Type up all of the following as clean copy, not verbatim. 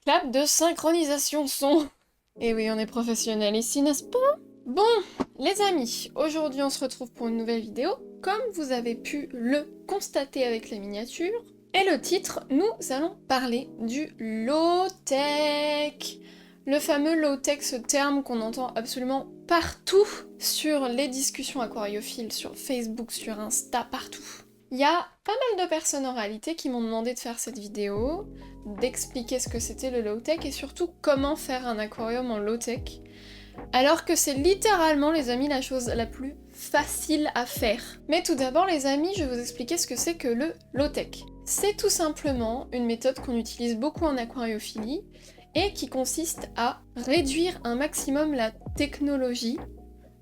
Clap de synchronisation son. Et oui, on est professionnel ici, n'est-ce pas? Bon, les amis, aujourd'hui on se retrouve pour une nouvelle vidéo, comme vous avez pu le constater avec la miniature. Et le titre, nous allons parler du low-tech. Le fameux low-tech, ce terme qu'on entend absolument partout sur les discussions aquariophiles, sur Facebook, sur Insta, partout. Il y a pas mal de personnes en réalité qui m'ont demandé de faire cette vidéo, d'expliquer ce que c'était le low-tech et surtout comment faire un aquarium en low-tech. Alors que c'est littéralement, les amis, la chose la plus facile à faire. Mais tout d'abord, les amis, je vais vous expliquer ce que c'est que le low-tech. C'est tout simplement une méthode qu'on utilise beaucoup en aquariophilie et qui consiste à réduire un maximum la technologie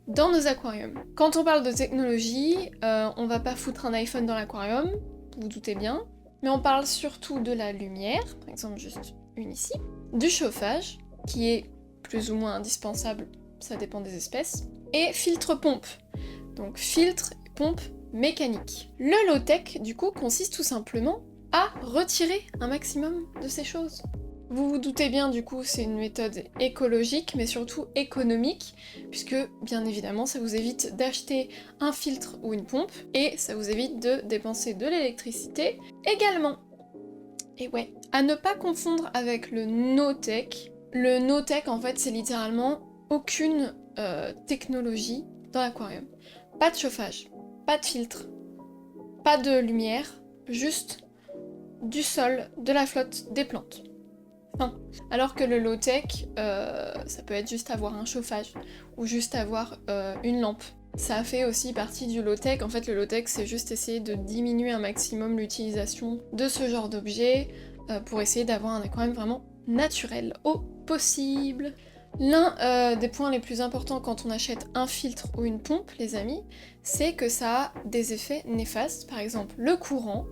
dans nos aquariums. Quand on parle de technologie, on va pas foutre un iPhone dans l'aquarium, vous vous doutez bien, mais on parle surtout de la lumière, par exemple juste une ici, du chauffage, qui est plus ou moins indispensable, ça dépend des espèces, et filtre-pompe, donc filtre et pompe mécanique. Le low-tech, du coup, consiste tout simplement à retirer un maximum de ces choses. Vous vous doutez bien, du coup, c'est une méthode écologique, mais surtout économique, puisque, bien évidemment, ça vous évite d'acheter un filtre ou une pompe, et ça vous évite de dépenser de l'électricité également. Et ouais, à ne pas confondre avec le no-tech. Le no-tech, en fait, c'est littéralement aucune technologie dans l'aquarium. Pas de chauffage, pas de filtre, pas de lumière, juste du sol, de la flotte, des plantes. Alors que le low-tech, ça peut être juste avoir un chauffage, ou juste avoir une lampe. Ça fait aussi partie du low-tech. En fait, le low-tech, c'est juste essayer de diminuer un maximum l'utilisation de ce genre d'objets pour essayer d'avoir un aquarium vraiment naturel au possible. L'un des points les plus importants quand on achète un filtre ou une pompe, les amis, c'est que ça a des effets néfastes. Par exemple, le courant.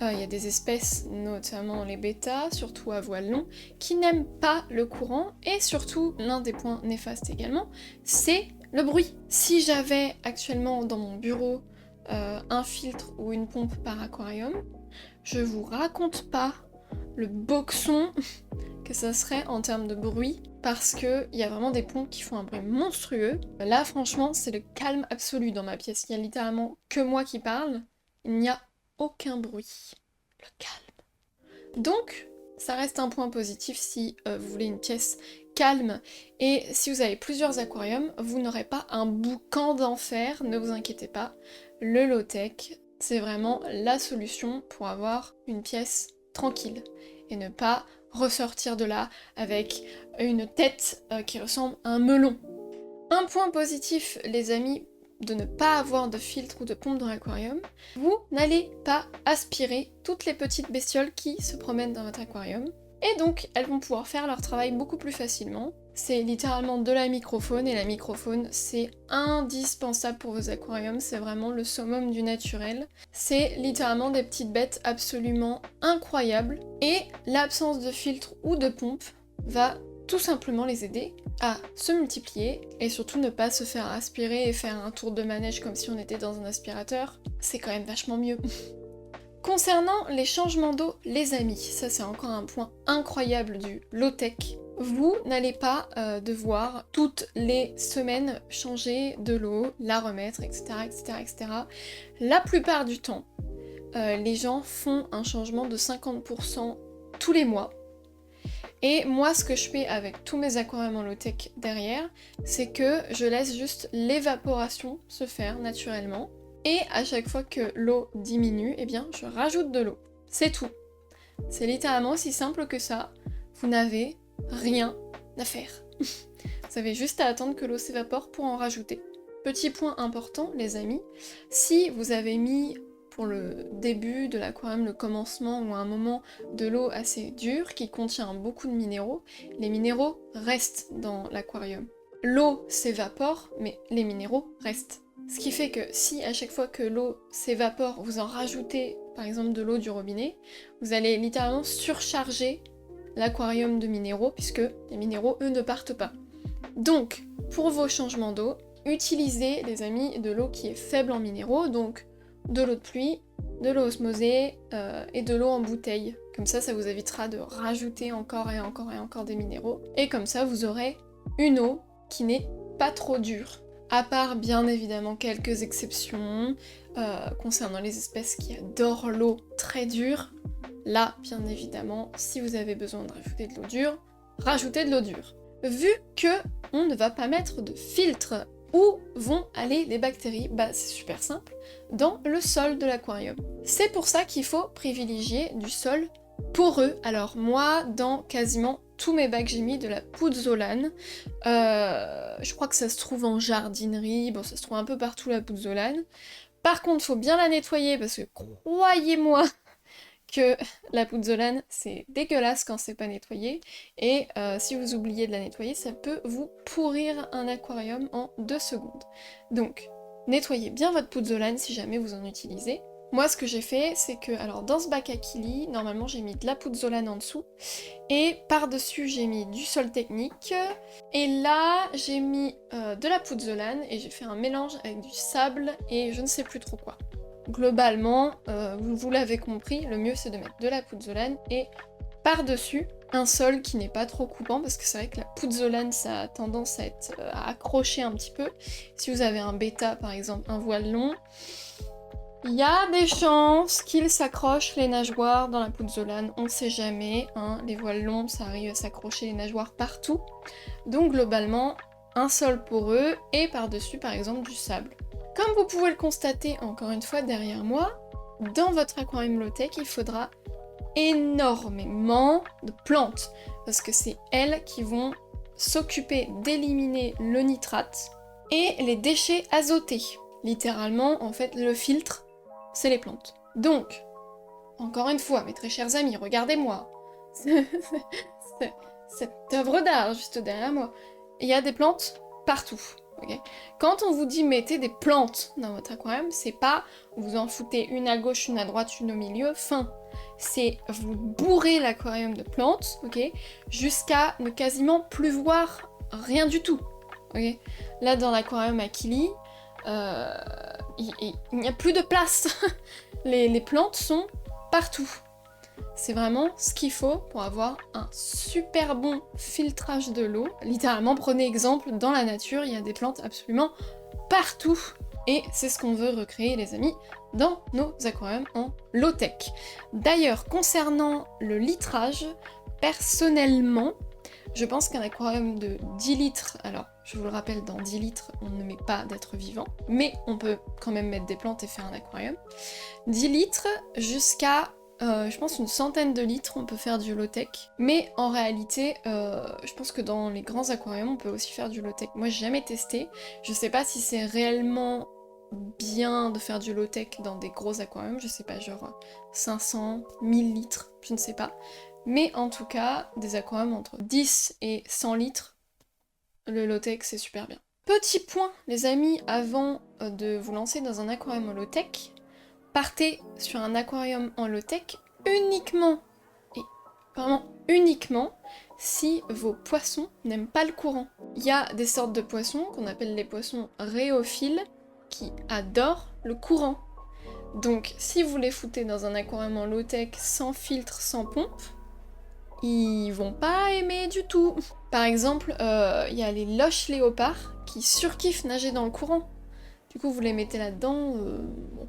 Il y a des espèces, notamment les bêtas, surtout à voile long, qui n'aiment pas le courant, et surtout, l'un des points néfastes également, c'est le bruit. Si j'avais actuellement dans mon bureau un filtre ou une pompe par aquarium, je vous raconte pas le boxon que ça serait en termes de bruit, parce qu'il y a vraiment des pompes qui font un bruit monstrueux. Là, franchement, c'est le calme absolu dans ma pièce. Il y a littéralement que moi qui parle, il n'y a aucun bruit. Le calme. Donc, ça reste un point positif si vous voulez une pièce calme, et si vous avez plusieurs aquariums, vous n'aurez pas un boucan d'enfer, ne vous inquiétez pas. Le low-tech, c'est vraiment la solution pour avoir une pièce tranquille, et ne pas ressortir de là avec une tête qui ressemble à un melon. Un point positif, les amis, de ne pas avoir de filtre ou de pompe dans l'aquarium, vous n'allez pas aspirer toutes les petites bestioles qui se promènent dans votre aquarium, et donc elles vont pouvoir faire leur travail beaucoup plus facilement. C'est littéralement de la microfaune, et la microfaune c'est indispensable pour vos aquariums, c'est vraiment le summum du naturel. C'est littéralement des petites bêtes absolument incroyables, et l'absence de filtre ou de pompe va tout simplement les aider à se multiplier et surtout ne pas se faire aspirer et faire un tour de manège comme si on était dans un aspirateur. C'est quand même vachement mieux. Concernant les changements d'eau, les amis, ça c'est encore un point incroyable du low-tech. Vous n'allez pas devoir toutes les semaines changer de l'eau, la remettre, etc., etc., etc. La plupart du temps, les gens font un changement de 50% tous les mois. Et moi, ce que je fais avec tous mes aquariums en low-tech derrière, c'est que je laisse juste l'évaporation se faire naturellement. Et à chaque fois que l'eau diminue, eh bien, je rajoute de l'eau. C'est tout. C'est littéralement aussi simple que ça. Vous n'avez rien à faire. Vous avez juste à attendre que l'eau s'évapore pour en rajouter. Petit point important, les amis, si vous avez mis pour le début de l'aquarium, le commencement ou un moment de l'eau assez dure qui contient beaucoup de minéraux, les minéraux restent dans l'aquarium. L'eau s'évapore, mais les minéraux restent. Ce qui fait que si à chaque fois que l'eau s'évapore, vous en rajoutez par exemple de l'eau du robinet, vous allez littéralement surcharger l'aquarium de minéraux, puisque les minéraux, eux, ne partent pas. Donc, pour vos changements d'eau, utilisez, les amis, de l'eau qui est faible en minéraux, donc de l'eau de pluie, de l'eau osmosée et de l'eau en bouteille Comme ça vous évitera de rajouter encore et encore et encore des minéraux. Et comme ça, vous aurez une eau qui n'est pas trop dure. À part, bien évidemment, quelques exceptions concernant les espèces qui adorent l'eau très dure. Là, bien évidemment, si vous avez besoin de rajouter de l'eau dure, rajoutez de l'eau dure. Vu que on ne va pas mettre de filtre, où vont aller les bactéries? Bah c'est super simple, dans le sol de l'aquarium. C'est pour ça qu'il faut privilégier du sol poreux. Alors moi, dans quasiment tous mes bacs, j'ai mis de la pouzzolane. Je crois que ça se trouve en jardinerie, bon ça se trouve un peu partout la pouzzolane. Par contre, faut bien la nettoyer parce que croyez-moi que la pouzzolane c'est dégueulasse quand c'est pas nettoyé, et si vous oubliez de la nettoyer, ça peut vous pourrir un aquarium en 2 secondes. Donc, nettoyez bien votre pouzzolane si jamais vous en utilisez. Moi, ce que j'ai fait, c'est que, alors dans ce bac à Kili, normalement j'ai mis de la pouzzolane en dessous, et par-dessus j'ai mis du sol technique, et là j'ai mis de la pouzzolane, et j'ai fait un mélange avec du sable et je ne sais plus trop quoi. Globalement, vous l'avez compris, le mieux c'est de mettre de la pouzzolane et par-dessus un sol qui n'est pas trop coupant, parce que c'est vrai que la pouzzolane ça a tendance à accrocher un petit peu. Si vous avez un bêta par exemple, un voile long, il y a des chances qu'il s'accroche les nageoires dans la pouzzolane, on ne sait jamais, hein, les voiles longs ça arrive à s'accrocher les nageoires partout. Donc globalement, un sol poreux et par-dessus par exemple du sable. Comme vous pouvez le constater encore une fois derrière moi, dans votre aquarium low-tech, il faudra énormément de plantes, parce que c'est elles qui vont s'occuper d'éliminer le nitrate et les déchets azotés. Littéralement, en fait, le filtre, c'est les plantes. Donc, encore une fois, mes très chers amis, regardez-moi. Cette œuvre d'art juste derrière moi. Il y a des plantes partout. Okay. Quand on vous dit mettez des plantes dans votre aquarium, c'est pas vous en foutez une à gauche, une à droite, une au milieu, fin. C'est vous bourrez l'aquarium de plantes, ok, jusqu'à ne quasiment plus voir rien du tout. Okay. Là dans l'aquarium à Kili, il n'y a plus de place. les plantes sont partout. C'est vraiment ce qu'il faut pour avoir un super bon filtrage de l'eau. Littéralement, prenez exemple, dans la nature, il y a des plantes absolument partout. Et c'est ce qu'on veut recréer, les amis, dans nos aquariums en low-tech. D'ailleurs, concernant le litrage, personnellement, je pense qu'un aquarium de 10 litres, alors je vous le rappelle, dans 10 litres, on ne met pas d'êtres vivants, mais on peut quand même mettre des plantes et faire un aquarium. 10 litres jusqu'à je pense une centaine de litres, on peut faire du low-tech. Mais en réalité, je pense que dans les grands aquariums, on peut aussi faire du low-tech. Moi, j'ai jamais testé. Je sais pas si c'est réellement bien de faire du low-tech dans des gros aquariums. Je sais pas, genre 500, 1000 litres, je ne sais pas. Mais en tout cas, des aquariums entre 10 et 100 litres, le low-tech, c'est super bien. Petit point, les amis, avant de vous lancer dans un aquarium en low-tech, partez sur un aquarium en low-tech uniquement, et vraiment uniquement, si vos poissons n'aiment pas le courant. Il y a des sortes de poissons qu'on appelle les poissons rhéophiles qui adorent le courant. Donc si vous les foutez dans un aquarium en low-tech sans filtre, sans pompe, ils vont pas aimer du tout. Par exemple, il y a les loches léopards qui surkiffent nager dans le courant. Du coup vous les mettez là-dedans, bon.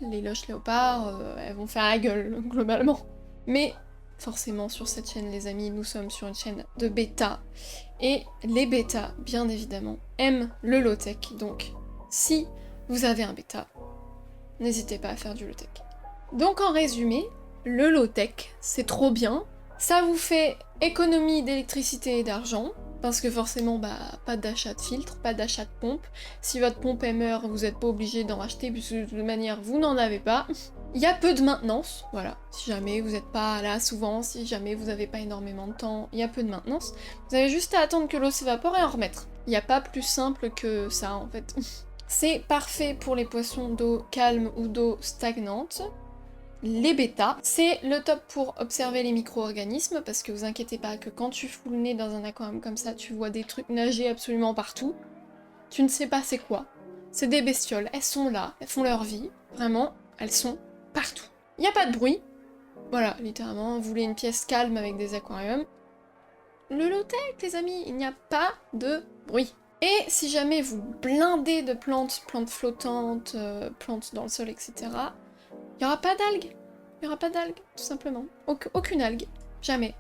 Les loches léopards, elles vont faire la gueule, globalement. Mais forcément, sur cette chaîne, les amis, nous sommes sur une chaîne de bêta. Et les bêtas, bien évidemment, aiment le low-tech. Donc, si vous avez un bêta, n'hésitez pas à faire du low-tech. Donc, en résumé, le low-tech, c'est trop bien. Ça vous fait économie d'électricité et d'argent. Parce que forcément, bah, pas d'achat de filtre, pas d'achat de pompe. Si votre pompe elle meurt, vous n'êtes pas obligé d'en racheter, puisque de toute manière, vous n'en avez pas. Il y a peu de maintenance, voilà. Si jamais vous n'êtes pas là souvent, si jamais vous n'avez pas énormément de temps, il y a peu de maintenance. Vous avez juste à attendre que l'eau s'évapore et en remettre. Il n'y a pas plus simple que ça, en fait. C'est parfait pour les poissons d'eau calme ou d'eau stagnante. Les bêtas, c'est le top pour observer les micro-organismes, parce que vous inquiétez pas que quand tu fous le nez dans un aquarium comme ça, tu vois des trucs nager absolument partout. Tu ne sais pas c'est quoi. C'est des bestioles, elles sont là, elles font leur vie, vraiment, elles sont partout. Il n'y a pas de bruit, Voilà, littéralement, vous voulez une pièce calme avec des aquariums. Le low-tech, les amis, il n'y a pas de bruit. Et si jamais vous blindez de plantes, plantes flottantes, plantes dans le sol, etc., il n'y aura pas d'algues. Il n'y aura pas d'algues, tout simplement. Aucune algue. Jamais.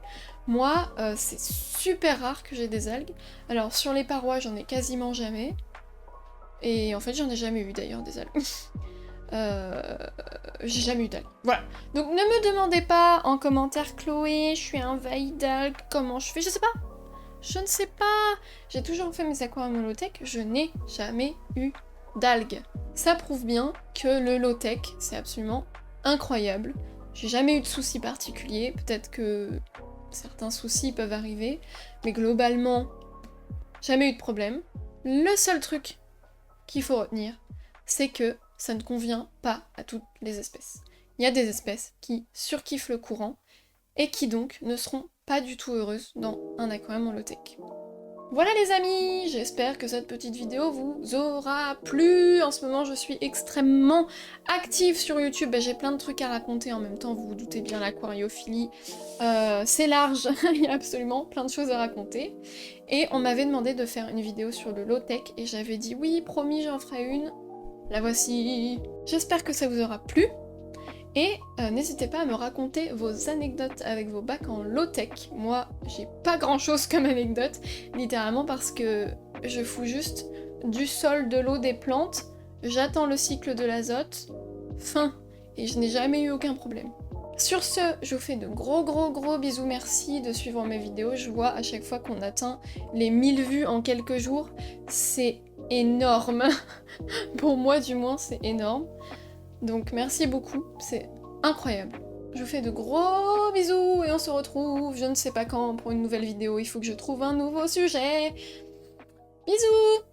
Moi, c'est super rare que j'ai des algues. Alors, sur les parois, j'en ai quasiment jamais. Et en fait, j'en ai jamais eu, d'ailleurs, des algues. J'ai jamais eu d'algues. Voilà. Donc, ne me demandez pas en commentaire, Chloé, je suis envahie d'algues, comment je fais, je sais pas. Je ne sais pas. J'ai toujours fait mes aquariums low-tech, je n'ai jamais eu d'algues. Ça prouve bien que le low-tech, c'est absolument incroyable. J'ai jamais eu de soucis particuliers, peut-être que certains soucis peuvent arriver, mais globalement, jamais eu de problème. Le seul truc qu'il faut retenir, c'est que ça ne convient pas à toutes les espèces. Il y a des espèces qui surkiffent le courant, et qui donc ne seront pas du tout heureuses dans un aquarium en low-tech. Voilà les amis, j'espère que cette petite vidéo vous aura plu. En ce moment, je suis extrêmement active sur YouTube. J'ai plein de trucs à raconter en même temps, vous vous doutez bien, l'aquariophilie, c'est large, il y a absolument plein de choses à raconter. Et on m'avait demandé de faire une vidéo sur le low-tech, et j'avais dit oui, promis, j'en ferai une. La voici. J'espère que ça vous aura plu. Et n'hésitez pas à me raconter vos anecdotes avec vos bacs en low-tech. Moi, j'ai pas grand-chose comme anecdote, littéralement parce que je fous juste du sol, de l'eau, des plantes, j'attends le cycle de l'azote, fin, et je n'ai jamais eu aucun problème. Sur ce, je vous fais de gros bisous, merci de suivre mes vidéos, je vois à chaque fois qu'on atteint les 1000 vues en quelques jours, c'est énorme. Pour moi du moins, c'est énorme. Donc merci beaucoup, c'est incroyable. Je vous fais de gros bisous et on se retrouve je ne sais pas quand pour une nouvelle vidéo. Il faut que je trouve un nouveau sujet. Bisous!